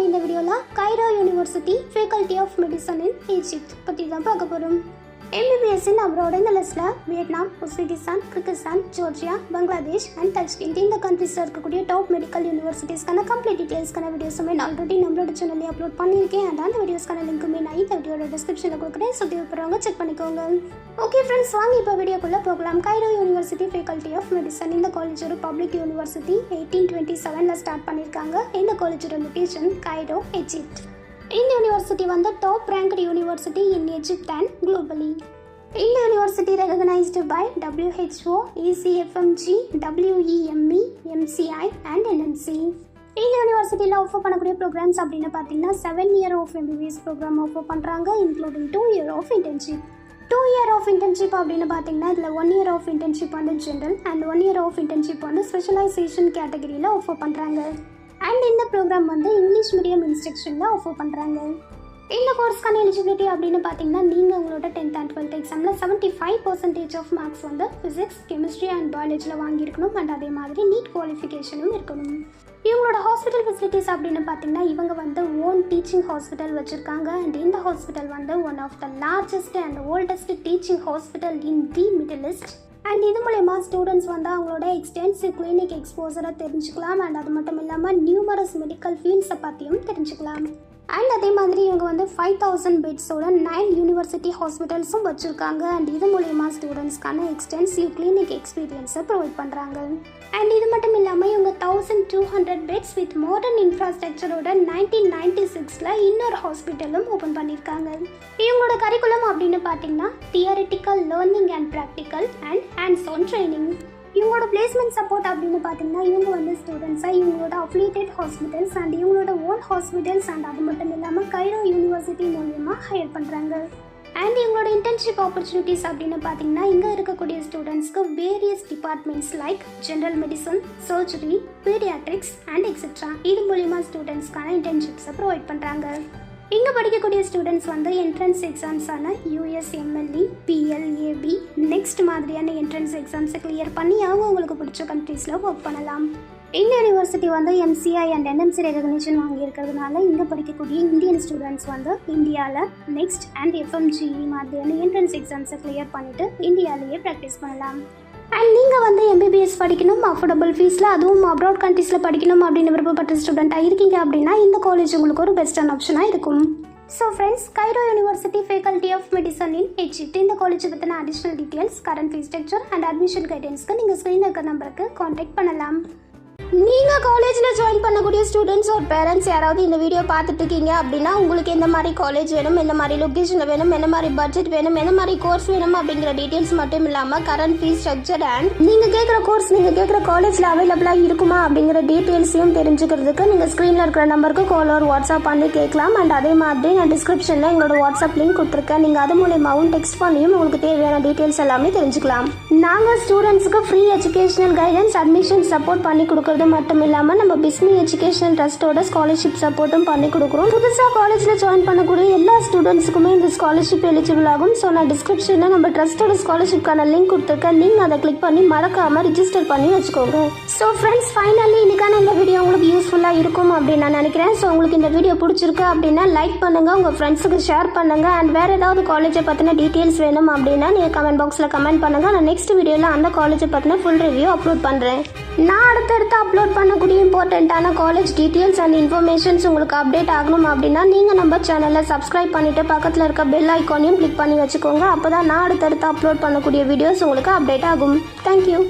இந்த வீடியோவில் Cairo university faculty of medicine in Egypt பற்றி தான் பார்க்க போகிறோம். MBBS இன் அவரோட இந்த லிஸ்ட்டில் Vietnam, Uzbekistan, Kyrgyzstan, Georgia, Bangladesh and Tashkent இந்த கண்ட்ரீஸில் இருக்கக்கூடிய டாப் மெடிக்கல் யூனிவர்சிட்டிஸ்க்கான கம்ப்ளீட் டீட்டெயில்ஸ்க்கான வீடியோஸுமே நான் ஆல்ரெடி நம்மளோட சேனலில் அப்லோட் பண்ணியிருக்கேன். அண்ட் அந்த வீடியோஸ்க்கான லிங்க்குமே நான் இந்த வீடியோட டிஸ்கிரிப்ஷனில் கொடுக்குறேன். ஸோ தேவைப்படுறவங்க செக் பண்ணிக்கோங்க. ஓகே ஃப்ரெண்ட்ஸ், வாங்க இப்போ வீடியோக்குள்ளே போகலாம். Cairo university faculty of medicine இந்த காலேஜ் ஒரு பப்ளிக் யூனிவர்சிட்டி 1827 ஸ்டார்ட் பண்ணியிருக்காங்க. இந்த காலேஜோட லொகேஷன் கைரோ, எஜிப்ட். இந்த யூனிவர்சிட்டி வந்து top ranked university in Egypt and globally. இந்த university recognised by WHO, ECFMG, WEME, MCI and NMC. இந்த யூனிவர்சிட்டியில் ஆஃபர் பண்ணக்கூடிய ப்ரோக்ராம்ஸ் அப்படின்னு பார்த்தீங்கன்னா 7 year of MBBS programme offer பண்ணுறாங்க, including 2 year of internship. 2 year of internship அப்படின்னு பார்த்தீங்கன்னா இதில் 1 year ஆஃப் இன்டர்ன்ஷிப் வந்து general and 1 year of internship வந்து ஸ்பெஷலைசேஷன் கேட்டகரியில் ஆஃபர் பண்ணுறாங்க. அண்ட் இந்த ப்ரோக்ராம் வந்து இங்கிலீஷ் மீடியம் இன்ஸ்ட்ரக்ஷனில் ஆஃபர் பண்ணுறாங்க. இந்த கோர்ஸ்க்கான எலிஜிபிலிட்டி அப்படின்னு பார்த்தீங்கன்னா நீங்கள் உங்களோட 10th and 12th எக்ஸாமில் 75% ஆஃப் மார்க்ஸ் வந்து ஃபிசிக்ஸ், கெமிஸ்ட்ரி அண்ட் பயாலஜியில் வாங்கியிருக்கணும். அண்ட் அதே மாதிரி நீட் குவாலிஃபிகேஷனும் இருக்கணும். இவங்களோட ஹாஸ்பிட்டல் ஃபெசிலிட்டிஸ் அப்படின்னு பார்த்தீங்கன்னா இவங்க வந்து ஓன் டீச்சிங் ஹாஸ்பிட்டல் வச்சுருக்காங்க. அண்ட் இந்த ஹாஸ்பிட்டல் வந்து one of the largest and oldest teaching hospital in the middle east. And இது மூலயமா ஸ்டூடெண்ட்ஸ் வந்து அவங்களோட எக்ஸ்டென்சிவ் கிளினிக் எக்ஸ்போசரை தெரிஞ்சுக்கலாம். அண்ட் அது மட்டும் இல்லாமல் நியூமரஸ் மெடிக்கல் ஃபீல்ட்ஸை பற்றியும் தெரிஞ்சுக்கலாம். அண்ட் அதே மாதிரி இவங்க வந்து 5000 பெட்ஸோட 9 யூனிவர்சிட்டி ஹாஸ்பிட்டல்ஸும் வச்சுருக்காங்க. அண்ட் இது மூலயமா ஸ்டூடெண்ட்ஸ்க்கான எக்ஸ்டென்சிவ் கிளினிக் எக்ஸ்பீரியன்ஸை ப்ரொவைட் பண்ணுறாங்க. அண்ட் இது மட்டும் இல்லாமல் இவங்க 1200 பெட்ஸ் வித் மாடர்ன் இன்ஃப்ராஸ்ட்ரக்சரோட 1996 இன்னொரு ஹாஸ்பிட்டலும் ஓப்பன் பண்ணியிருக்காங்க. இவங்களோட கரிக்குலம் அப்படின்னு பார்த்தீங்கன்னா theoretical learning and practical and hands on training. இவங்களோட பிளேஸ்மெண்ட் சப்போர்ட் அப்படின்னு பார்த்தீங்கன்னா இவங்க வந்து ஸ்டூடெண்ட்ஸை இவங்களோட அஃபிலியேட்டட் ஹாஸ்பிட்டல்ஸ் அண்ட் இவங்களோட ஓன் ஹாஸ்பிட்டல்ஸ் அண்ட் அது மட்டும் இல்லாமல் கைரோ யூனிவர்சிட்டி மூலியமாக ஹையர் பண்ணுறாங்க. அண்ட் இவங்களோட இன்டர்ன்ஷிப் ஆப்பர்ச்சுனிட்டிஸ் அப்படின்னு பார்த்தீங்கன்னா இங்கே இருக்கக்கூடிய ஸ்டூடெண்ட்ஸ்க்கு various departments like general medicine, surgery, paediatrics and etcetera இது மூலிமா ஸ்டூடெண்ட்ஸ்க்கான இன்டர்ன்ஷிப்ஸை ப்ரொவைட் பண்ணுறாங்க. இங்கே படிக்கக்கூடிய ஸ்டூடெண்ட்ஸ் வந்து என்ட்ரன்ஸ் எக்ஸாம்ஸான USMLE, PLAB நெக்ஸ்ட் மாதிரியான என்ட்ரன்ஸ் எக்ஸாம்ஸை கிளியர் பண்ணி அவங்களுக்கு பிடிச்ச கண்ட்ரீஸில் ஒர்க் பண்ணலாம். இந்த யூனிவர்சிட்டி வந்து MCI அண்ட் NMC ரெகக்னிஷன் வாங்கியிருக்கிறதுனால இங்கே படிக்கக்கூடிய இந்தியன் ஸ்டூடெண்ட்ஸ் வந்து இந்தியாவில் நெக்ஸ்ட் அண்ட் FMGE மாதிரியான என்ட்ரன்ஸ் எக்ஸாம்ஸை கிளியர் பண்ணிவிட்டு இந்தியாவிலேயே ப்ராக்டிஸ் பண்ணலாம். அண்ட் நீங்கள் வந்து MBBS படிக்கணும் அஃபோர்டபுள் ஃபீஸில், அதுவும் அப்ராட் கண்ட்ரீஸில் படிக்கணும் அப்படின்னு விருப்பப்பட்ட ஸ்டூடெண்ட்டாக இருக்கீங்க அப்படின்னா இந்த காலேஜ் உங்களுக்கு ஒரு பெஸ்ட்டான ஆப்ஷனாக இருக்கும். So friends, Cairo university faculty of medicine in Egypt இந்த காலேஜ் பற்றின additional details, current fees structure and admission கைடன்ஸ்க்கு நீங்கள் ஸ்க்ரீனில் இருக்கிற நம்பருக்கு காண்டாக்ட் பண்ணலாம். நீங்கள் காலேஜில் ஜாயின் பண்ணக்கூடிய ஸ்டூடெண்ட்ஸ் ஒரு பேரண்ட்ஸ் யாராவது இந்த வீடியோ பார்த்துட்டு இருக்கீங்க அப்படின்னா உங்களுக்கு எந்த மாதிரி காலேஜ் வேணும், எந்த மாதிரி லொக்கேஷனில் வேணும், எந்த மாதிரி பட்ஜெட் வேணும், எந்த மாதிரி கோர்ஸ் வேணும் அப்படிங்கிற டீட்டெயில்ஸ் மட்டும் இல்லாமல் கரண்ட் ஃபீஸ் ஸ்ட்ரக்சர் அண்ட் நீங்கள் கேட்குற கோர்ஸ் நீங்கள் கேட்குற காலேஜில் அவைலபிளாக இருக்குமா அப்படிங்கிற டீட்டெயில்ஸையும் தெரிஞ்சுக்கிறதுக்கு நீங்கள் ஸ்க்ரீனில் இருக்கிற நம்பருக்கு கால் ஒரு வாட்ஸ்அப் பண்ணி கேட்கலாம். அண்ட் அதே மாதிரி நான் டிஸ்கிரிப்ஷனில் எங்களோட வாட்ஸ்அப் லிங்க் கொடுத்துருக்கேன். நீங்கள் அது மூலயமாவும் டெக்ஸ்ட் பண்ணியும் உங்களுக்கு தேவையான டீட்டெயில்ஸ் எல்லாமே தெரிஞ்சுக்கலாம். நாங்கள் ஸ்டூடெண்ட்ஸுக்கு free educational guidance, admission support பண்ணி கொடுக்குறது மட்டும் இல்லாமல் நம்ம பிஸ்மி எஜுகேஷனல் ட்ரஸ்ட்டோட ஸ்காலர்ஷிப் சப்போர்ட்டும் பண்ணி கொடுக்குறோம். புதுசாக காலேஜில் ஜாயின் பண்ணக்கூடிய எல்லா ஸ்டூடெண்ட்ஸுக்குமே இந்த ஸ்காலர்ஷிப் எலிஜிபிள் ஆகும். ஸோ நான் டிஸ்கிரிப்ஷனில் நம்ம ட்ரஸ்ட்டோட ஸ்காலர்ஷிப்கான லிங்க் கொடுத்துருக்கேன். நீங்கள் அதை கிளிக் பண்ணி மறக்காமல் ரிஜிஸ்டர் பண்ணி வச்சுக்கோங்க. ஸோ ஃப்ரெண்ட்ஸ், ஃபைனலி இன்னைக்கான இந்த வீடியோ உங்களுக்கு யூஸ்ஃபுல்லாக இருக்கும் அப்படின்னு நான் நினைக்கிறேன். ஸோ உங்களுக்கு இந்த வீடியோ பிடிச்சிருக்கு அப்படின்னா லைக் பண்ணுங்கள், உங்கள் ஃப்ரெண்ட்ஸுக்கு ஷேர் பண்ணுங்கள். அண்ட் வேறு ஏதாவது காலேஜை பற்றின டீட்டெயில்ஸ் வேணும் அப்படின்னா நீங்கள் கமெண்ட் பாக்ஸில் கமெண்ட் பண்ணுங்கள். நான் நெக்ஸ்ட் வீடியோவில் அந்த காலேஜை பற்றின ஃபுல் ரிவ்யூ அப்லோட் பண்ணுறேன். நான் அடுத்தடுத்து அப்லோட் பண்ணக்கூடிய இம்பார்ட்டண்ட்டான காலேஜ் டீட்டெயில்ஸ் அண்ட் இன்ஃபர்மேஷன்ஸ் உங்களுக்கு அப்டேட் ஆகணும் அப்படின்னா நீங்கள் நம்ம சேனலை சப்ஸ்கிரைப் பண்ணிவிட்டு பக்கத்தில் இருக்க பெல் ஐக்கானையும் கிளிக் பண்ணி வச்சுக்கோங்க. அப்போ தான் நான் அடுத்தடுத்து அப்லோட் பண்ணக்கூடிய வீடியோஸ் உங்களுக்கு அப்டேட் ஆகும். தேங்க்யூ.